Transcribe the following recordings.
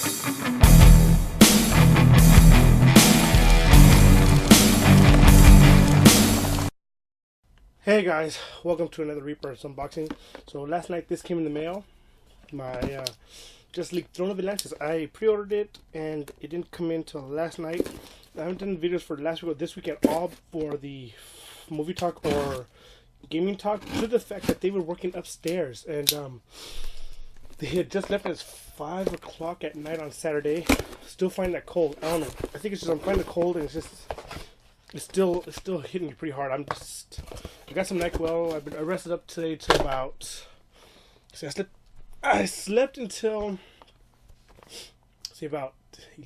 Hey guys, welcome to another Reaper unboxing. So last night this came in the mail, my Just League Throne of Atlantis. I pre-ordered it and it didn't come in till last night. I haven't done videos for last week or this week at all for the movie talk or gaming talk due to the fact that they were working upstairs and they had just left at 5 o'clock at night on Saturday. Still find that cold. I don't know. I think it's just I'm finding the cold and it's still hitting me pretty hard. I got some NyQuil. I rested up today till about. So I slept until say about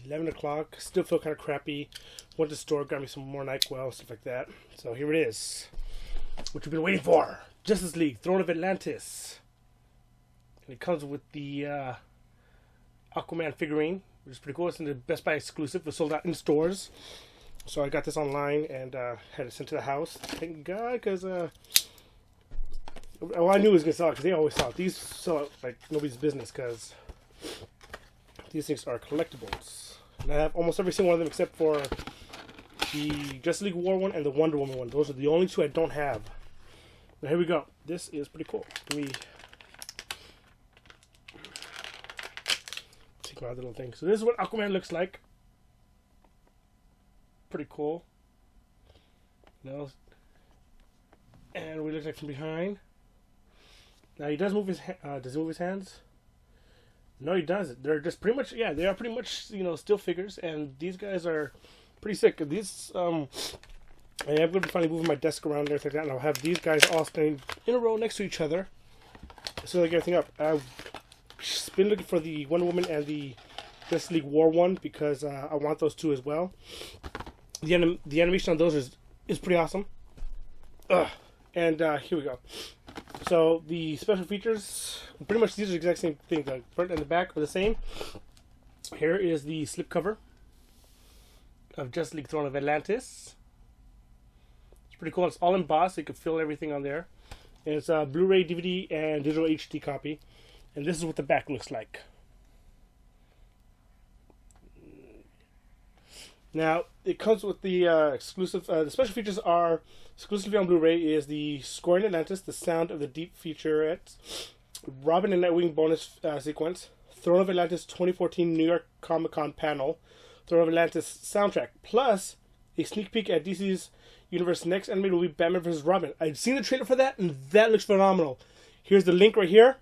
11 o'clock. Still feel kind of crappy. Went to the store, got me some more NyQuil, stuff like that. So here it is, what you've been waiting for: Justice League: Throne of Atlantis. And it comes with the Aquaman figurine, which is pretty cool. It's in the Best Buy exclusive. It was sold out in stores. So I got this online and had it sent to the house. Thank God, because well, I knew it was gonna sell it because they always sell it. These sell it like nobody's business because these things are collectibles. And I have almost every single one of them except for the Justice League War one and the Wonder Woman one. Those are the only two I don't have. Now here we go. This is pretty cool. Let me take my little thing. So this is what Aquaman looks like. Pretty cool. And we look like from behind. Now he does move his does he move his hands? No, he doesn't. They're just pretty much, yeah, they are pretty much, still figures, and these guys are pretty sick. These I am going to be finally moving my desk around and everything like that, and I'll have these guys all standing in a row next to each other so they get everything up. I've been looking for the Wonder Woman and the Justice League War one because I want those two as well. The animation on those is pretty awesome. And here we go. So the special features, pretty much these are the exact same thing. The front and the back are the same. Here is the slipcover of Justice League Throne of Atlantis. It's pretty cool. It's all embossed, so you can feel everything on there. And it's a Blu-ray, DVD, and digital HD copy. And this is what the back looks like. Now, it comes with the exclusive, the special features are exclusively on Blu-ray is the Scoring Atlantis, the Sound of the Deep featurette, Robin and Nightwing bonus sequence, Throne of Atlantis 2014 New York Comic Con panel, Throne of Atlantis soundtrack, plus a sneak peek at DC's Universe next animated movie Batman vs. Robin. I've seen the trailer for that, and that looks phenomenal. Here's the link right here.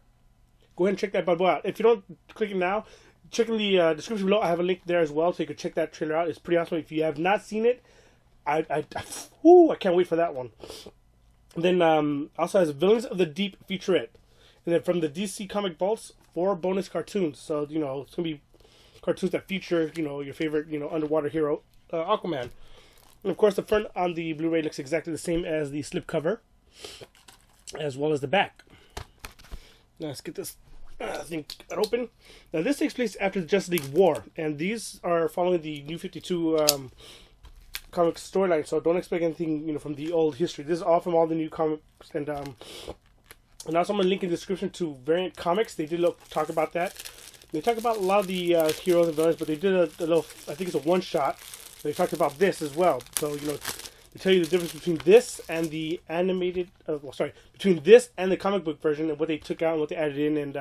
Go ahead and check that bad boy out. If you don't click it now, check in the description below. I have a link there as well, so you can check that trailer out. It's pretty awesome. If you have not seen it, I can't wait for that one. And then also has Villains of the Deep featurette, and then from the DC Comic Vaults, 4 bonus cartoons. So it's gonna be cartoons that feature your favorite underwater hero, Aquaman. And of course, the front on the Blu-ray looks exactly the same as the slipcover, as well as the back. Now let's get this thing open. Now this takes place after the Justice League War, and these are following the New 52 comic storyline. So don't expect anything from the old history. This is all from all the new comics, and also I'm gonna link in the description to Variant Comics. They did talk about that. They talk about a lot of the heroes and villains, but they did a little. I think it's a one shot. They talked about this as well. So they tell you the difference between this and the animated. Between this and the comic book version, and what they took out and what they added in, and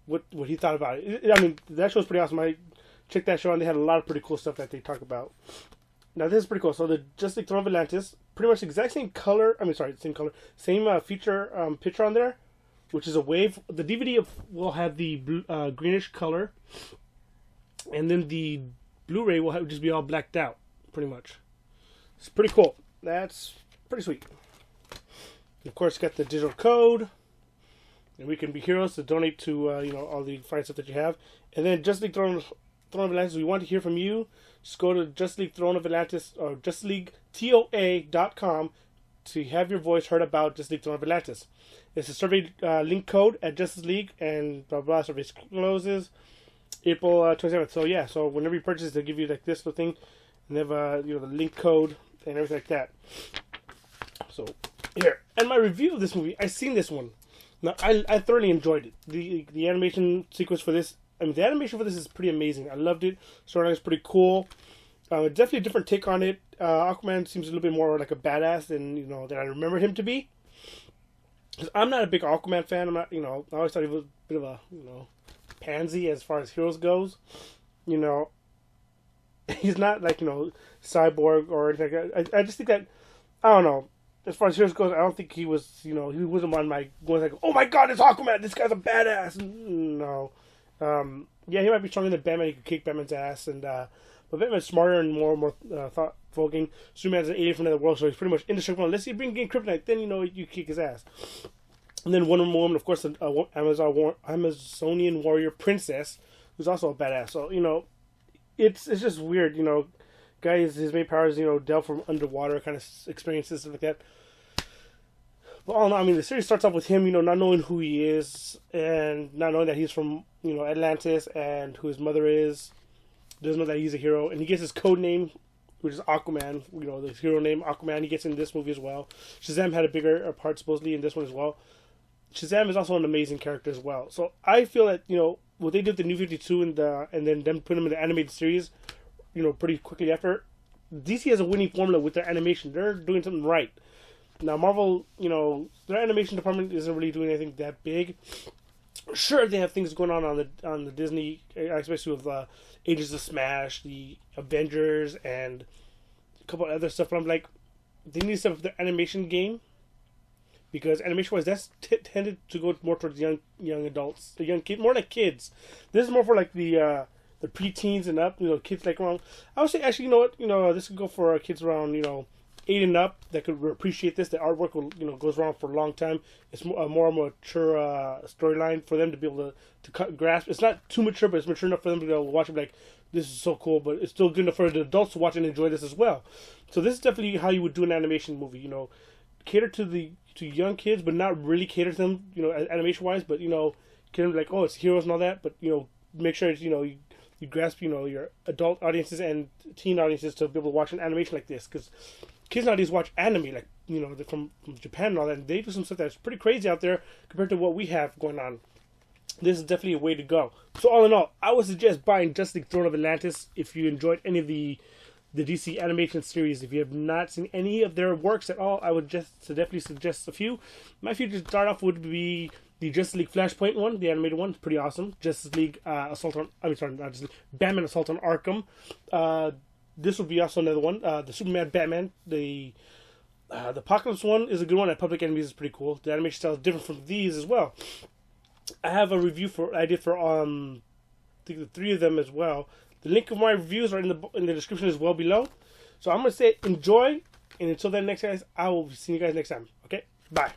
what he thought about it. I mean, that show's pretty awesome. I checked that show, and they had a lot of pretty cool stuff that they talk about. Now this is pretty cool. So the Justice League Throne of Atlantis, pretty much the exact same color. Same color, same feature picture on there, which is a wave. The DVD will have the blue, greenish color, and then the Blu-ray will just be all blacked out, pretty much. It's pretty cool. That's pretty sweet. Of course, got the digital code, and we can be heroes to donate to all the fine stuff that you have. And then Justice League Throne of Atlantis, we want to hear from you. Just go to Justice League Throne of Atlantis or JusticeLeagueTOA.com to have your voice heard about Justice League Throne of Atlantis. It's a survey link code at Justice League, and blah blah. Survey closes April 27th. So yeah, so whenever you purchase, they'll give you like this little thing, and they have the link code and everything like that. So here, and my review of this movie, I've seen this one. Now I thoroughly enjoyed it. The animation sequence for this I mean, the animation for this is pretty amazing. I loved it. Storyline is pretty cool. Definitely a different take on it. Aquaman seems a little bit more like a badass than than I remembered him to be. Because I'm not a big Aquaman fan. I'm not, I always thought he was a bit of a, pansy as far as heroes goes. He's not like, Cyborg or anything like that. I just think that, I don't know. As far as heroes goes, I don't think he was, he wasn't on my going like, oh my god, it's Aquaman, this guy's a badass. No. Yeah, he might be stronger than Batman. He could kick Batman's ass, but Batman's smarter and more thought-provoking. Superman's an alien from another world, so he's pretty much indestructible. Unless you bring in kryptonite, then you kick his ass. And then Wonder Woman, of course, the Amazonian warrior princess, who's also a badass. So it's just weird. Guys, his main powers, delve from underwater kind of experiences, stuff like that. But all in all, I mean, the series starts off with him, not knowing who he is and not knowing that he's from, Atlantis and who his mother is. Doesn't know that he's a hero, and he gets his code name, which is Aquaman. The hero name Aquaman. He gets in this movie as well. Shazam had a bigger part supposedly in this one as well. Shazam is also an amazing character as well. So I feel that what they did with the New 52 and then them put him in the animated series, pretty quickly after. DC has a winning formula with their animation. They're doing something right. Now Marvel, their animation department isn't really doing anything that big. Sure, they have things going on the Disney, especially with Agents of Smash, the Avengers, and a couple of other stuff. But I'm like, they need to step up their animation game, because animation-wise, that's tended to go more towards young adults, the young kids, more like kids. This is more for like the preteens and up, kids like around. I would say actually, this could go for kids around 8 and up that could appreciate this. The artwork will, goes around for a long time. It's a more mature storyline for them to be able to grasp. It's not too mature, but it's mature enough for them to be able to watch it like, this is so cool, but it's still good enough for the adults to watch and enjoy this as well. So this is definitely how you would do an animation movie, cater to young kids, but not really cater to them, animation-wise, but, cater them like, oh, it's heroes and all that, but, make sure it's, you grasp, your adult audiences and teen audiences to be able to watch an animation like this, because kids nowadays watch anime, like, from Japan and all that, and they do some stuff that's pretty crazy out there compared to what we have going on. This is definitely a way to go. So all in all, I would suggest buying Justice League Throne of Atlantis if you enjoyed any of the DC animation series. If you have not seen any of their works at all, I would definitely suggest a few. My favorite to start off would be the Justice League Flashpoint one, the animated one, pretty awesome. Justice League Batman Assault on Arkham. This would be also another one. The Superman Batman, the Apocalypse one is a good one. And Public Enemies is pretty cool. The animation style is different from these as well. I have a review I did for I think the 3 of them as well. The link of my reviews are in the description as well below. So I'm gonna say enjoy, and until then, next guys, I will see you guys next time. Okay, bye.